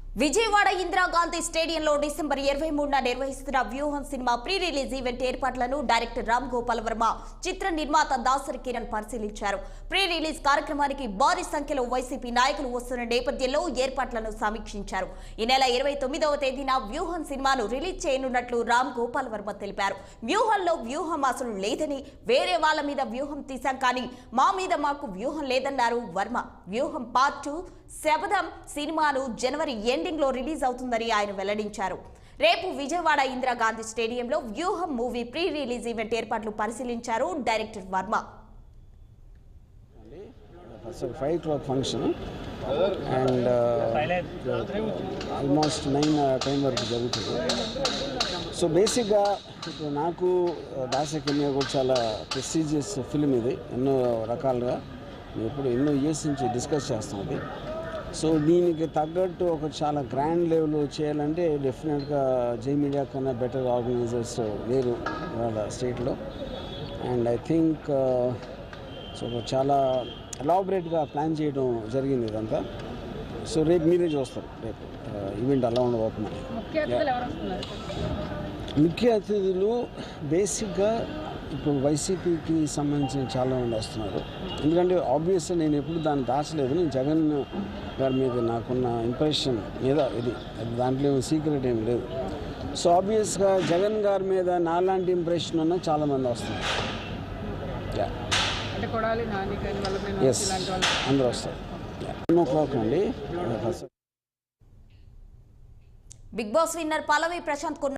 విజయవాడ ఇందిరాగాంధీ స్టేడియంలో డిసెంబర్ 23న నిర్వహిస్తున్న వ్యూహం సినిమా ప్రీ రిలీజ్ ఈవెంట్ ఏర్పాట్లను డైరెక్టర్ రామ్ గోపాల్ వర్మ, చిత్ర నిర్మాత దాసరి కిరణ్ పరిశీలించారు. ప్రీ రిలీజ్ కార్యక్రమానికి భారీ సంఖ్యలో వైసీపీ నాయకులు వస్తున్న నేపథ్యంలో ఏర్పాట్లను సమీక్షించారు. ఈ నెల 29వ తేదీన వ్యూహం సినిమాను రిలీజ్ చేయనున్నట్లు రామ్ గోపాల్ వర్మ తెలిపారు. వ్యూహంలో వ్యూహం అసలు లేదని, వేరే వాళ్ళ మీద వ్యూహం తీశాం కానీ మా మీద మాకు వ్యూహం లేదన్నారు వర్మ. వ్యూహం పార్ట్ 2 శబదం సినిమాను జనవరి ఎండింగ్ లో రిలీజ్ అవుతుందని ఆయన వెల్లడించారు. రేపు విజయవాడ ఇందిరాగాంధీ స్టేడియంలో వ్యూహం మూవీ ప్రీ రిలీజ్ ఈవెంట్ ఏర్పాట్లు పరిశీలించారు director Varma. Five o'clock function and almost 9 time వరకు జరుగుతుంది. సో బేసిక్గా ఇప్పుడు నాకు దాసరి కిరణ్ కూడా చాలా ప్రెస్టీజియస్ ఫిల్మ్ ఇది. ఎన్నో రకాలుగా ఎన్నో ఇయర్స్ నుంచి డిస్కస్ చేస్తున్నది. సో దీనికి తగ్గట్టు ఒక చాలా గ్రాండ్ లెవెల్ చేయాలంటే డెఫినెట్గా జై మీడియా కన్నా బెటర్ ఆర్గనైజర్స్ లేరు ఇవాళ స్టేట్లో. అండ్ ఐ థింక్ సో చాలా ఎలాబరేట్గా ప్లాన్ చేయడం జరిగింది ఇదంతా. సో రేపు మీరే చూస్తారు, రేపు ఈవెంట్ అలా ఉండబోతుంది. ముఖ్య అతిథులు బేసిక్గా ఇప్పుడు వైసీపీకి సంబంధించిన చాలామంది వస్తున్నారు. ఎందుకంటే ఆబ్వియస్గా నేను ఎప్పుడు దాన్ని దాచలేదు. నేను జగన్ గారి మీద నాకున్న ఇంప్రెషన్ మీద ఇది, దాంట్లో సీక్రెట్ ఏం లేదు. సో ఆబ్వియస్గా జగన్ గారి మీద నాలాంటి ఇంప్రెషన్ ఉన్న చాలామంది వస్తున్నారు. ఎస్, అందరూ వస్తారు. 10 o'clock అండి. బిగ్ బాస్ విన్నర్ పల్లవి ప్రశాంత్